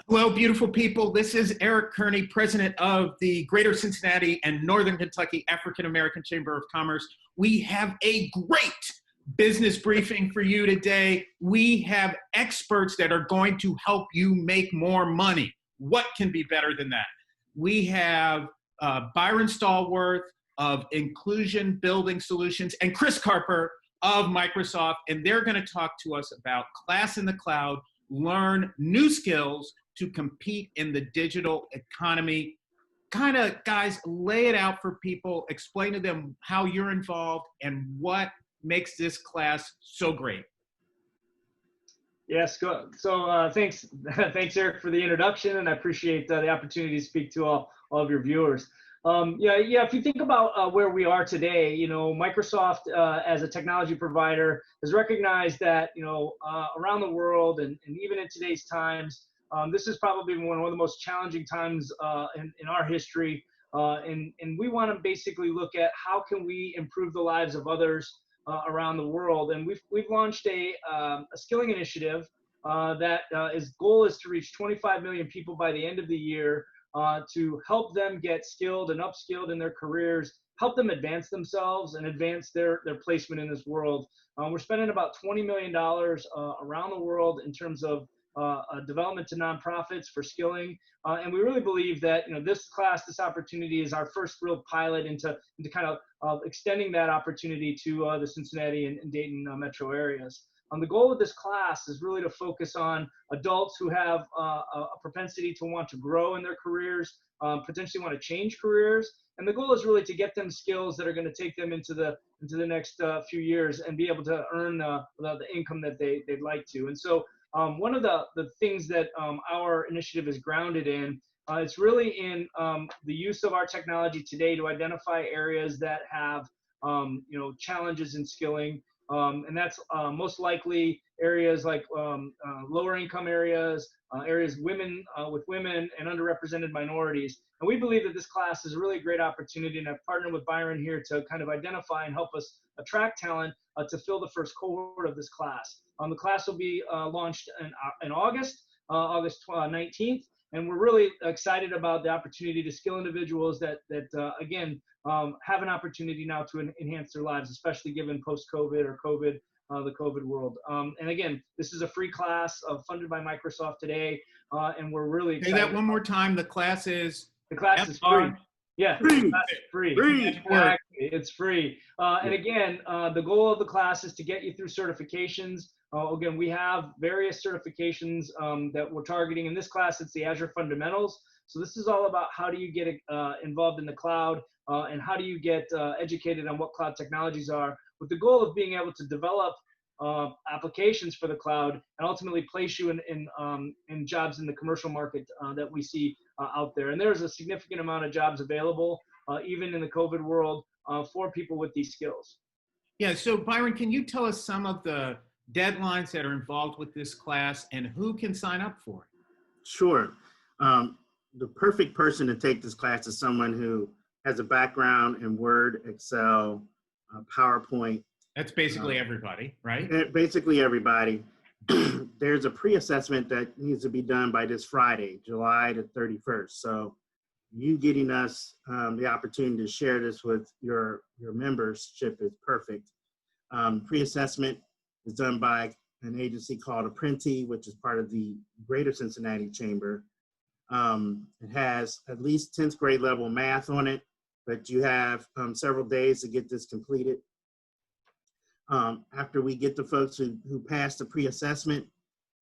Hello, beautiful people. This is Eric Kearney, president of the Greater Cincinnati and Northern Kentucky African American Chamber of Commerce. We have a great business briefing for you today. We have experts that are going to help you make more money. What can be better than that? We have Byron Stallworth of Inclusion Building Solutions and Chris Carper of Microsoft, and they're going to talk to us about class in the cloud, learn new skills to compete in the digital economy. Kind of, guys, lay it out for people, explain to them how you're involved and what makes this class so great. Yes, good. So thanks, Eric, for the introduction, and I appreciate the opportunity to speak to all of your viewers. If you think about where we are today, Microsoft as a technology provider has recognized that, around the world and even in today's times, this is probably one of the most challenging times in our history, and we want to basically look at how can we improve the lives of others around the world. And we've launched a skilling initiative that its goal is to reach 25 million people by the end of the year, to help them get skilled and upskilled in their careers, help them advance themselves and advance their placement in this world. We're spending about $20 million around the world in terms of development to nonprofits for skilling, and we really believe that this opportunity is our first real pilot into kind of extending that opportunity to the Cincinnati and Dayton metro areas. The goal of this class is really to focus on adults who have a propensity to want to grow in their careers, potentially want to change careers, and the goal is really to get them skills that are going to take them into the next few years and be able to earn the income that they'd like to. And so one of the things that our initiative is grounded in, it's really in the use of our technology today to identify areas that have challenges in skilling, and that's most likely areas like lower income areas, areas with women and underrepresented minorities. And we believe that this class is a really great opportunity, and I've partnered with Byron here to kind of identify and help us attract talent to fill the first cohort of this class. The class will be launched in August 19th, and we're really excited about the opportunity to skill individuals that again have an opportunity now to enhance their lives, especially given post-COVID or COVID, the COVID world. And again, this is a free class funded by Microsoft today, and we're really excited. Say that one more time. The class is free. Yeah, free. Free. Free. Exactly. It's free. And again, the goal of the class is to get you through certifications. Again, we have various certifications that we're targeting. In this class, it's the Azure Fundamentals. So this is all about how do you get involved in the cloud and how do you get educated on what cloud technologies are, with the goal of being able to develop applications for the cloud and ultimately place you in jobs in the commercial market that we see out there. And there's a significant amount of jobs available, even in the COVID world, for people with these skills. Yeah, so Byron, can you tell us some of the deadlines that are involved with this class and who can sign up for it? Sure. The perfect person to take this class is someone who has a background in Word, Excel, PowerPoint. That's basically everybody, right? Basically everybody. There's a pre-assessment that needs to be done by this Friday, July the 31st. So you getting us the opportunity to share this with your membership is perfect. Pre-assessment is done by an agency called Apprenti, which is part of the Greater Cincinnati Chamber. It has at least 10th grade level math on it, but you have several days to get this completed. After we get the folks who pass the pre-assessment,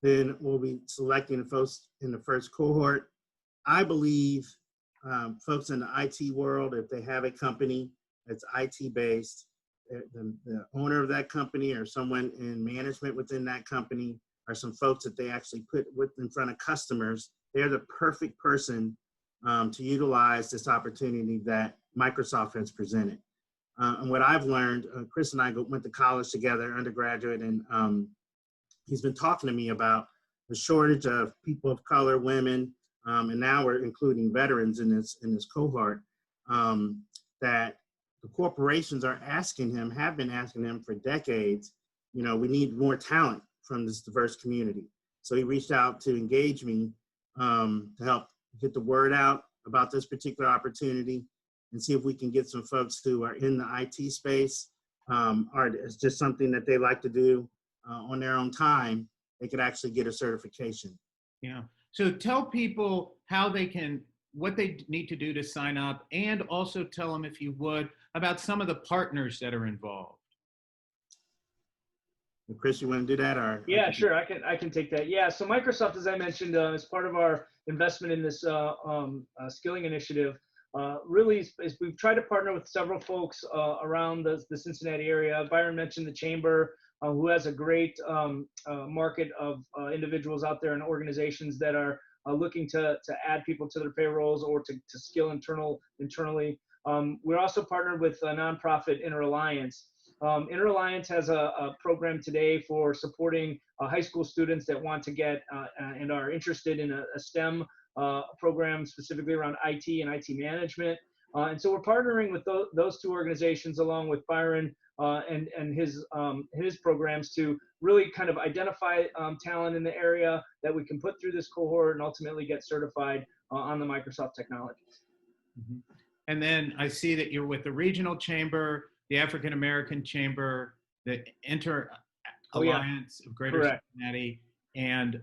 then we'll be selecting the folks in the first cohort. I believe folks in the IT world, if they have a company that's IT based, the owner of that company or someone in management within that company or some folks that they actually put in front of customers, they're the perfect person to utilize this opportunity that Microsoft has presented. And what I've learned, Chris and I went to college together, undergraduate, and he's been talking to me about the shortage of people of color, women, and now we're including veterans in this cohort, that the corporations are asking him, have been asking him for decades, you know, we need more talent from this diverse community. So he reached out to engage me to help get the word out about this particular opportunity and see if we can get some folks who are in the IT space, or it's just something that they like to do on their own time, they could actually get a certification. Yeah. So tell people how they can, what they need to do to sign up, and also tell them, if you would, about some of the partners that are involved. Chris, you want to do that? Or Yeah, sure. I can take that. Yeah. So Microsoft, as I mentioned, as part of our investment in this skilling initiative, really is we've tried to partner with several folks around the Cincinnati area. Byron mentioned the Chamber, who has a great market of individuals out there and organizations that are looking to add people to their payrolls or to skill internally. We're also partnered with a nonprofit, InterAlliance. InterAlliance has a program today for supporting high school students that want to get and are interested in a STEM program specifically around IT and IT management. And so we're partnering with those two organizations along with Byron and his programs to really kind of identify talent in the area that we can put through this cohort and ultimately get certified on the Microsoft technologies. Mm-hmm. And then I see that you're with the Chamber, the African American Chamber, the InterAlliance of Greater Correct. Cincinnati, and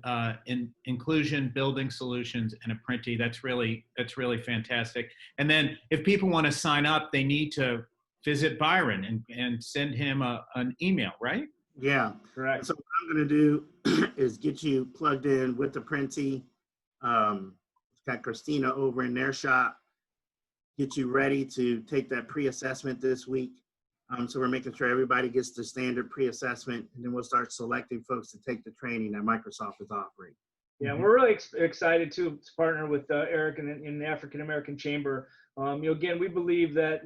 Inclusion Building Solutions and Apprenti. That's really fantastic. And then if people want to sign up, they need to visit Byron and send him an email, right? Yeah. Correct. So what I'm going to do is get you plugged in with Apprenti. Got Christina over in their shop. Get you ready to take that pre-assessment this week. So we're making sure everybody gets the standard pre-assessment, and then we'll start selecting folks to take the training that Microsoft is offering. Yeah, we're really excited to partner with Eric in the African American Chamber. Again, we believe that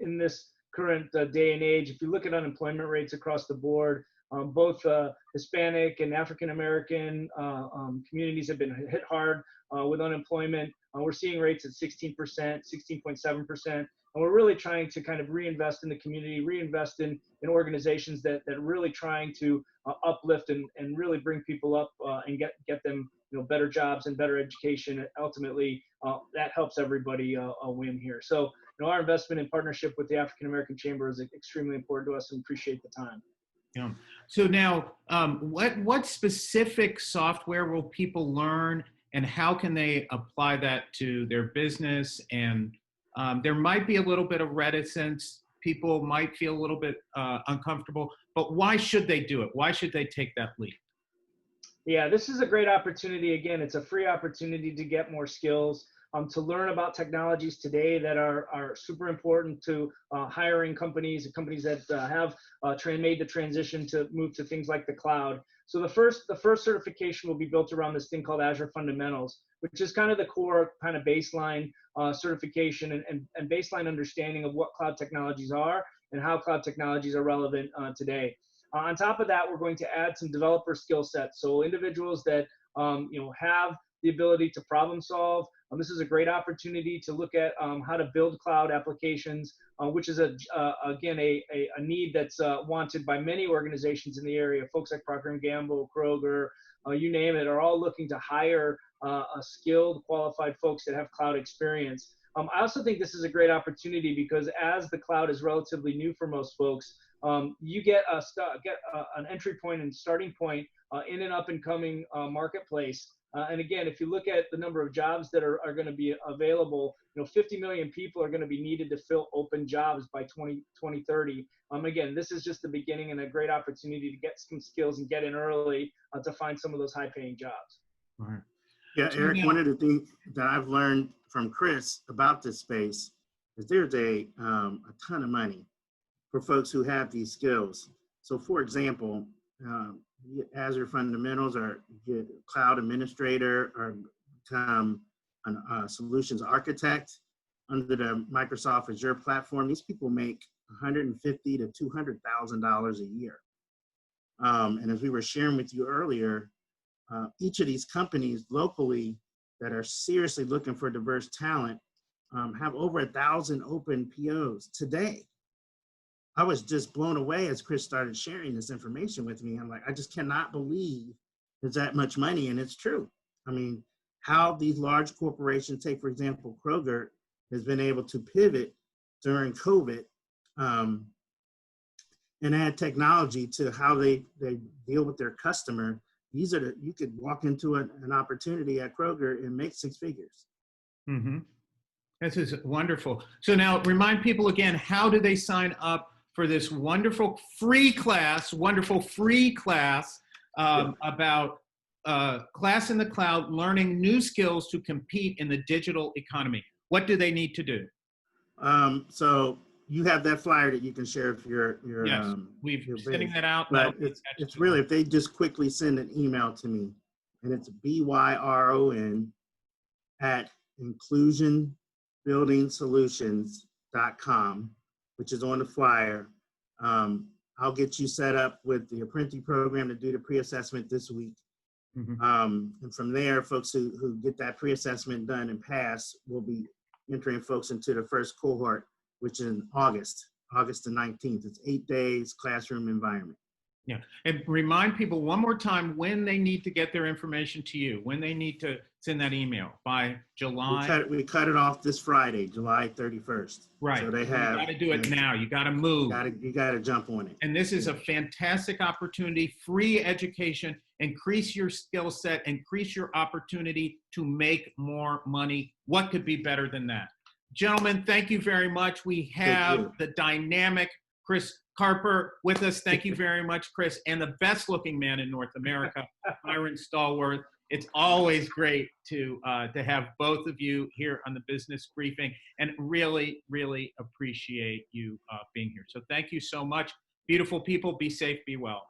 in this current day and age, if you look at unemployment rates across the board, both Hispanic and African American communities have been hit hard with unemployment. We're seeing rates at 16%, 16.7%. And we're really trying to kind of reinvest in the community, reinvest in organizations that are really trying to uplift and really bring people up and get them better jobs and better education. And ultimately, that helps everybody win here. So our investment in partnership with the African American Chamber is extremely important to us, and appreciate the time. Yeah. So now, what specific software will people learn, and how can they apply that to their business? And there might be a little bit of reticence. People might feel a little bit uncomfortable, but why should they do it? Why should they take that leap? Yeah, this is a great opportunity. Again, it's a free opportunity to get more skills, to learn about technologies today that are super important to hiring companies that have made the transition to move to things like the cloud. So the first certification will be built around this thing called Azure Fundamentals, which is kind of the core kind of baseline certification and baseline understanding of what cloud technologies are and how cloud technologies are relevant today. On top of that, we're going to add some developer skill sets. So individuals that have the ability to problem solve. This is a great opportunity to look at how to build cloud applications, which is again a need that's wanted by many organizations in the area. Folks like Procter & Gamble, Kroger, you name it, are all looking to hire skilled, qualified folks that have cloud experience. I also think this is a great opportunity because as the cloud is relatively new for most folks, you get an entry point and starting point in an up and coming marketplace. And again, if you look at the number of jobs that are going to be available, 50 million people are going to be needed to fill open jobs by 2030. Again, this is just the beginning and a great opportunity to get some skills and get in early to find some of those high-paying jobs. All right. Yeah, Eric, one of the things that I've learned from Chris about this space is there's a ton of money for folks who have these skills. So for example, Azure Fundamentals or cloud administrator or become a solutions architect under the Microsoft Azure platform. These people make $150,000 to $200,000 a year. And as we were sharing with you earlier, each of these companies locally that are seriously looking for diverse talent have over 1,000 open POs today. I was just blown away as Chris started sharing this information with me. I'm like, I just cannot believe there's that much money, and it's true. I mean, how these large corporations, take for example, Kroger, has been able to pivot during COVID and add technology to how they deal with their customer. These are you could walk into an opportunity at Kroger and make six figures. Mm-hmm. This is wonderful. So now remind people again, how do they sign up for this wonderful free class about class in the cloud, learning new skills to compete in the digital economy? What do they need to do? So you have that flyer that you can share if you're Yes, we've sending that out. But it's really, if they just quickly send an email to me, and it's byron@inclusionbuildingsolutions.com, which is on the flyer. I'll get you set up with the apprentice program to do the pre-assessment this week. Mm-hmm. And from there, folks who get that pre-assessment done and pass will be entering folks into the first cohort, which is in August the 19th. It's 8 days classroom environment. Yeah, and remind people one more time when they need to get their information to you, when they need to send that email by July. We cut it off this Friday, July 31st. Right. So they have. You got to do it now. You got to move. You got to jump on it. And this is a fantastic opportunity, free education, increase your skill set, increase your opportunity to make more money. What could be better than that? Gentlemen, thank you very much. We have the dynamic Chris Carper with us. Thank you very much, Chris. And the best looking man in North America, Byron Stallworth. It's always great to have both of you here on the business briefing, and really, really appreciate you being here. So thank you so much. Beautiful people, be safe, be well.